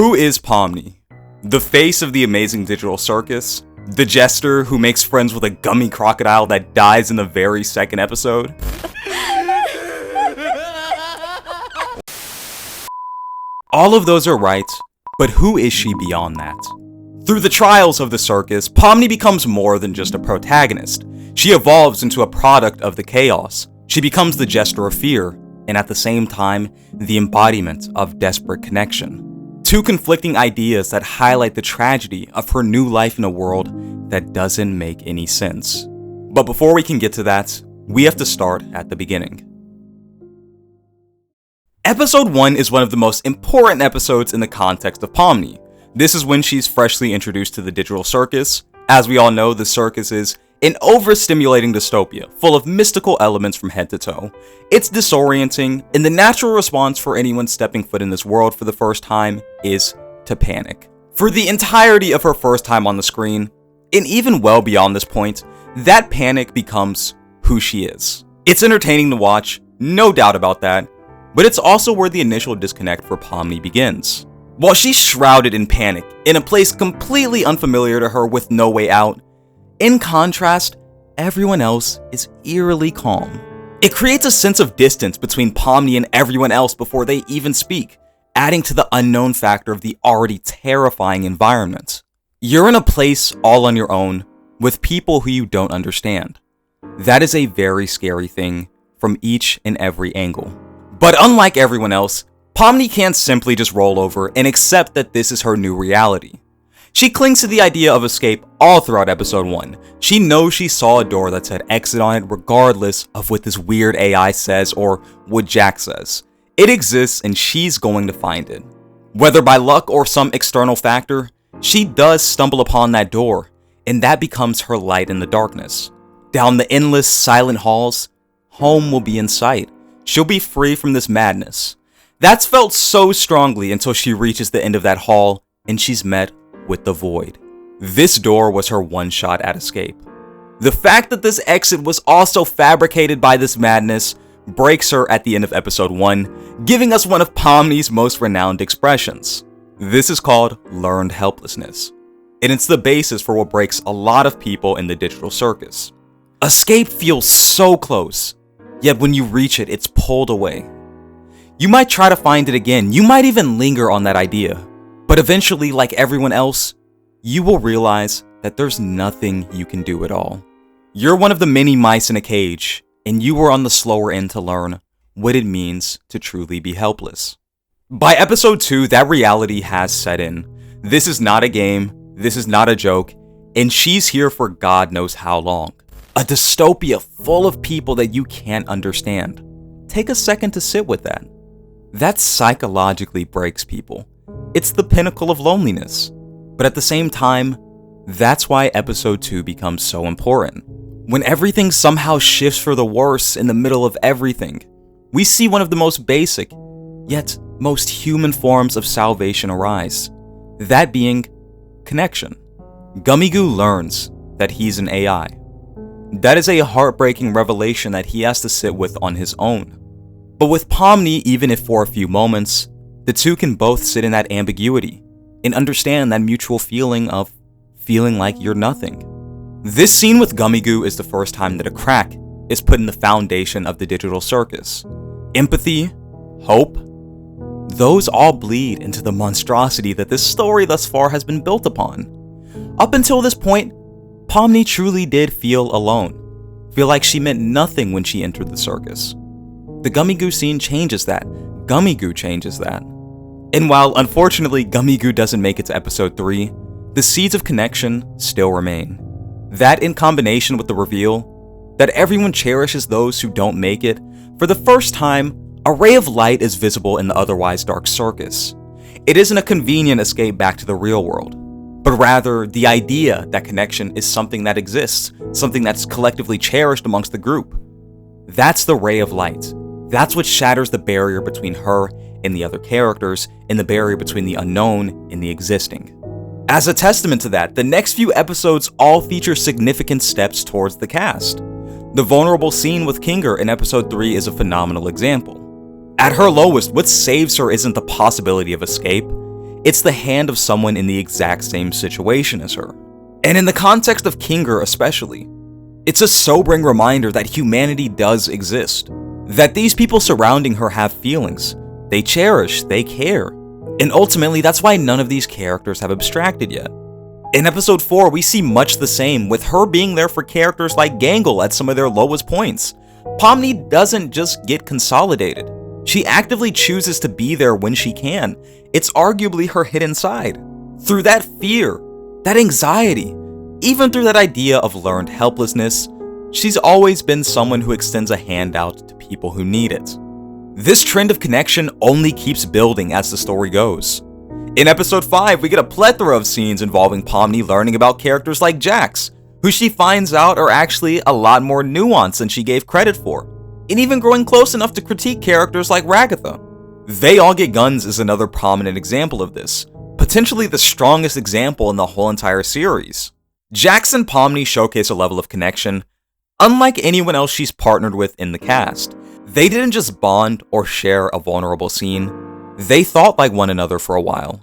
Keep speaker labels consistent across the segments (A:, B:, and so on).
A: Who is Pomni? The face of the amazing digital circus? The jester who makes friends with a gummy crocodile that dies in the very second episode? All of those are right, but who is she beyond that? Through the trials of the circus, Pomni becomes more than just a protagonist. She evolves into a product of the chaos. She becomes the jester of fear, and at the same time, the embodiment of desperate connection. Two conflicting ideas that highlight the tragedy of her new life in a world that doesn't make any sense. But before we can get to that, we have to start at the beginning. Episode 1 is one of the most important episodes in the context of Pomni. This is when she's freshly introduced to the digital circus. As we all know, the circus is an overstimulating dystopia, full of mystical elements from head to toe. It's disorienting, and the natural response for anyone stepping foot in this world for the first time is to panic. For the entirety of her first time on the screen, and even well beyond this point, that panic becomes who she is. It's entertaining to watch, no doubt about that, but it's also where the initial disconnect for Pomni begins. While she's shrouded in panic, in a place completely unfamiliar to her with no way out, in contrast, everyone else is eerily calm. It creates a sense of distance between Pomni and everyone else before they even speak, adding to the unknown factor of the already terrifying environment. You're in a place all on your own, with people who you don't understand. That is a very scary thing from each and every angle. But unlike everyone else, Pomni can't simply just roll over and accept that this is her new reality. She clings to the idea of escape all throughout episode 1. She knows she saw a door that said exit on it regardless of what this weird AI says or what Jack says. It exists and she's going to find it. Whether by luck or some external factor, she does stumble upon that door, and that becomes her light in the darkness. Down the endless, silent halls, home will be in sight. She'll be free from this madness. That's felt so strongly until she reaches the end of that hall and she's met with the void. This door was her one shot at escape. The fact that this exit was also fabricated by this madness breaks her at the end of episode 1, giving us one of Pomni's most renowned expressions. This is called learned helplessness, and it's the basis for what breaks a lot of people in the digital circus. Escape feels so close, yet when you reach it, it's pulled away. You might try to find it again, you might even linger on that idea, but eventually, like everyone else, you will realize that there's nothing you can do at all. You're one of the many mice in a cage, and you are on the slower end to learn what it means to truly be helpless. By episode 2, that reality has set in. This is not a game, this is not a joke, and she's here for God knows how long. A dystopia full of people that you can't understand. Take a second to sit with that. That psychologically breaks people. It's the pinnacle of loneliness. But at the same time, that's why episode 2 becomes so important. When everything somehow shifts for the worse in the middle of everything, we see one of the most basic, yet most human forms of salvation arise. That being connection. Gummigoo learns that he's an AI. That is a heartbreaking revelation that he has to sit with on his own. But with Pomni, even if for a few moments, the two can both sit in that ambiguity and understand that mutual feeling of feeling like you're nothing. This scene with Gummigoo is the first time that a crack is put in the foundation of the digital circus. Empathy, hope, those all bleed into the monstrosity that this story thus far has been built upon. Up until this point, Pomni truly did feel alone, feel like she meant nothing when she entered the circus. The Gummigoo scene changes that. Gummigoo changes that. And while unfortunately Gummigoo doesn't make it to episode 3, the seeds of connection still remain. That in combination with the reveal that everyone cherishes those who don't make it, for the first time, a ray of light is visible in the otherwise dark circus. It isn't a convenient escape back to the real world, but rather the idea that connection is something that exists, something that's collectively cherished amongst the group. That's the ray of light. That's what shatters the barrier between her and the other characters, and the barrier between the unknown and the existing. As a testament to that, the next few episodes all feature significant steps towards the cast. The vulnerable scene with Kinger in episode 3 is a phenomenal example. At her lowest, what saves her isn't the possibility of escape, it's the hand of someone in the exact same situation as her. And in the context of Kinger especially, it's a sobering reminder that humanity does exist, that these people surrounding her have feelings, they cherish, they care, and ultimately that's why none of these characters have abstracted yet. In episode 4, we see much the same, with her being there for characters like Gangle at some of their lowest points. Pomni doesn't just get consolidated, she actively chooses to be there when she can. It's arguably her hidden side. Through that fear, that anxiety, even through that idea of learned helplessness, she's always been someone who extends a hand out to people who need it. This trend of connection only keeps building as the story goes. In episode 5, we get a plethora of scenes involving Pomni learning about characters like Jax, who she finds out are actually a lot more nuanced than she gave credit for, and even growing close enough to critique characters like Ragatha. They All Get Guns is another prominent example of this, potentially the strongest example in the whole entire series. Jax and Pomni showcase a level of connection unlike anyone else she's partnered with in the cast. They didn't just bond or share a vulnerable scene, they thought like one another for a while.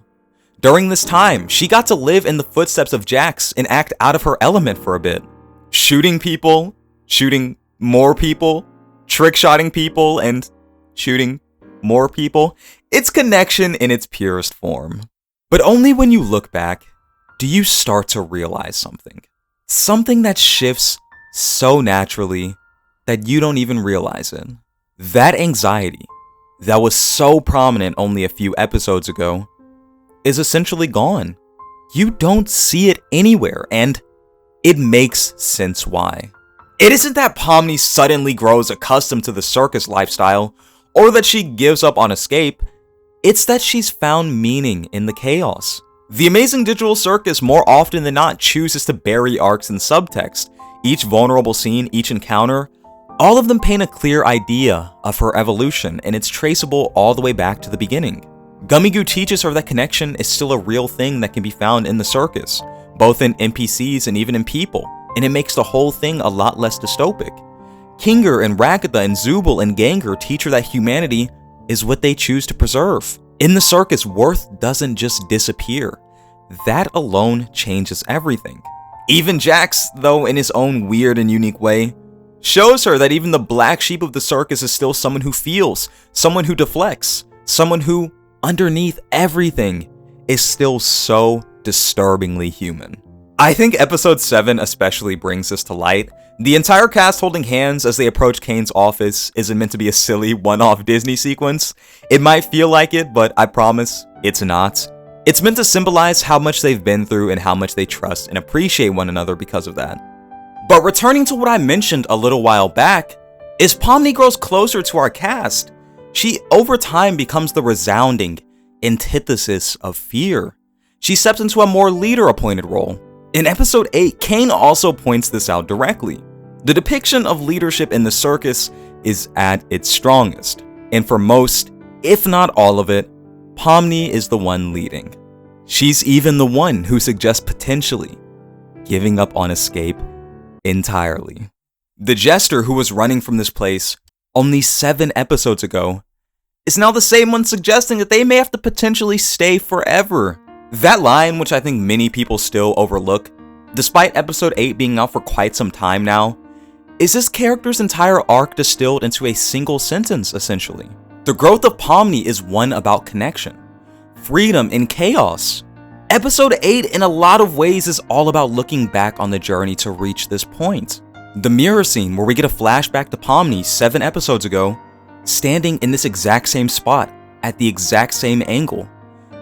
A: During this time, she got to live in the footsteps of Jax and act out of her element for a bit. Shooting people, shooting more people, trick-shotting people, and shooting more people. It's connection in its purest form. But only when you look back do you start to realize something. Something that shifts so naturally that you don't even realize it. That anxiety that was so prominent only a few episodes ago is essentially gone. You don't see it anywhere, and it makes sense why. It isn't that Pomni suddenly grows accustomed to the circus lifestyle, or that she gives up on escape. It's that she's found meaning in the chaos. The Amazing Digital Circus more often than not chooses to bury arcs in subtext. Each vulnerable scene, each encounter, all of them paint a clear idea of her evolution, and it's traceable all the way back to the beginning. Gummigoo teaches her that connection is still a real thing that can be found in the circus, both in NPCs and even in people, and it makes the whole thing a lot less dystopic. Kinger and Ragatha and Zubul and Ganger teach her that humanity is what they choose to preserve. In the circus, worth doesn't just disappear. That alone changes everything. Even Jax, though in his own weird and unique way, shows her that even the black sheep of the circus is still someone who feels, someone who deflects, someone who, underneath everything, is still so disturbingly human. I think episode 7 especially brings this to light. The entire cast holding hands as they approach Kane's office isn't meant to be a silly one-off Disney sequence. It might feel like it, but I promise it's not. It's meant to symbolize how much they've been through and how much they trust and appreciate one another because of that. But returning to what I mentioned a little while back, as Pomni grows closer to our cast, she over time becomes the resounding antithesis of fear. She steps into a more leader-appointed role. In episode 8, Kane also points this out directly. The depiction of leadership in the circus is at its strongest, and for most, if not all of it, Pomni is the one leading. She's even the one who suggests potentially giving up on escape entirely. The jester who was running from this place only 7 episodes ago is now the same one suggesting that they may have to potentially stay forever. That line, which I think many people still overlook, despite episode 8 being out for quite some time now, is this character's entire arc distilled into a single sentence, essentially. The growth of Pomni is one about connection, freedom, and chaos. Episode 8 in a lot of ways is all about looking back on the journey to reach this point. The mirror scene where we get a flashback to Pomni 7 episodes ago, standing in this exact same spot, at the exact same angle,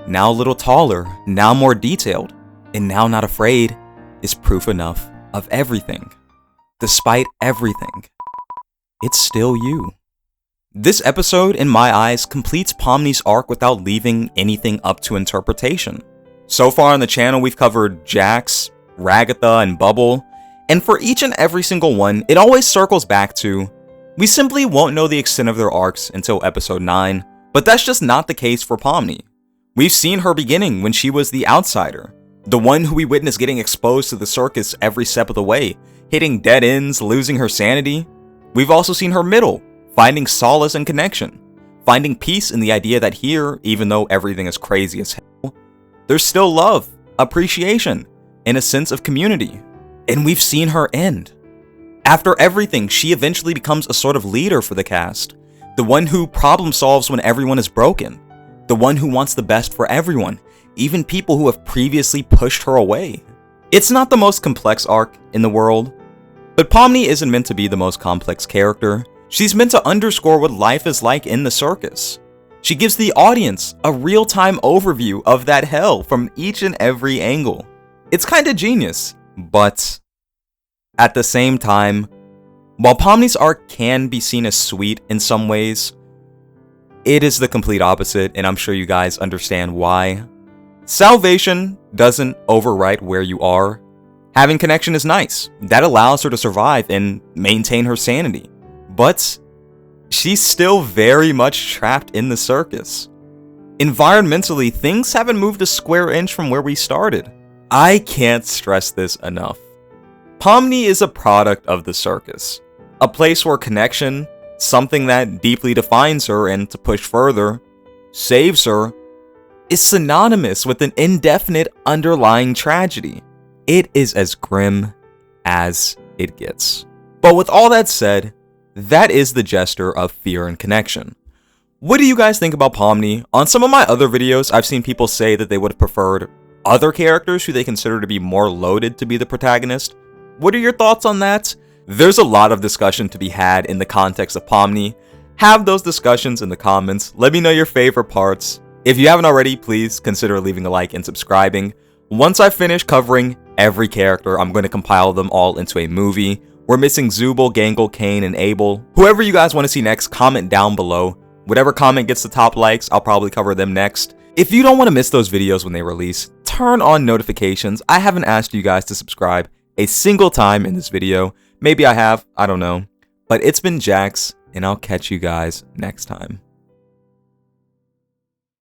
A: now a little taller, now more detailed, and now not afraid, is proof enough of everything. Despite everything, it's still you. This episode, in my eyes, completes Pomni's arc without leaving anything up to interpretation. So far on the channel, we've covered Jax, Ragatha, and Bubble, and for each and every single one, it always circles back to, we simply won't know the extent of their arcs until episode 9, but that's just not the case for Pomni. We've seen her beginning when she was the outsider, the one who we witnessed getting exposed to the circus every step of the way, hitting dead ends, losing her sanity. We've also seen her middle, finding solace and connection, finding peace in the idea that here, even though everything is crazy as hell, there's still love, appreciation, and a sense of community. And we've seen her end. After everything, she eventually becomes a sort of leader for the cast, the one who problem solves when everyone is broken, the one who wants the best for everyone, even people who have previously pushed her away. It's not the most complex arc in the world, but Pomni isn't meant to be the most complex character. She's meant to underscore what life is like in the circus. She gives the audience a real-time overview of that hell from each and every angle. It's kinda genius, but at the same time, while Pomni's arc can be seen as sweet in some ways, it is the complete opposite, and I'm sure you guys understand why. Salvation doesn't overwrite where you are. Having connection is nice. That allows her to survive and maintain her sanity. But she's still very much trapped in the circus. Environmentally, things haven't moved a square inch from where we started. I can't stress this enough. Pomni is a product of the circus. A place where connection, something that deeply defines her and, to push further, saves her, is synonymous with an indefinite underlying tragedy. It is as grim as it gets. But with all that said, that is the Jester of Fear and Connection. What do you guys think about Pomni? On some of my other videos, I've seen people say that they would have preferred other characters who they consider to be more loaded to be the protagonist. What are your thoughts on that? There's a lot of discussion to be had in the context of Pomni. Have those discussions in the comments. Let me know your favorite parts. If you haven't already, please consider leaving a like and subscribing. Once I finish covering every character, I'm going to compile them all into a movie. We're missing Zubul, Gangle, Cain, and Abel. Whoever you guys want to see next, comment down below. Whatever comment gets the top likes, I'll probably cover them next. If you don't want to miss those videos when they release, turn on notifications. I haven't asked you guys to subscribe a single time in this video. Maybe I have, I don't know. But it's been Jax, and I'll catch you guys next time.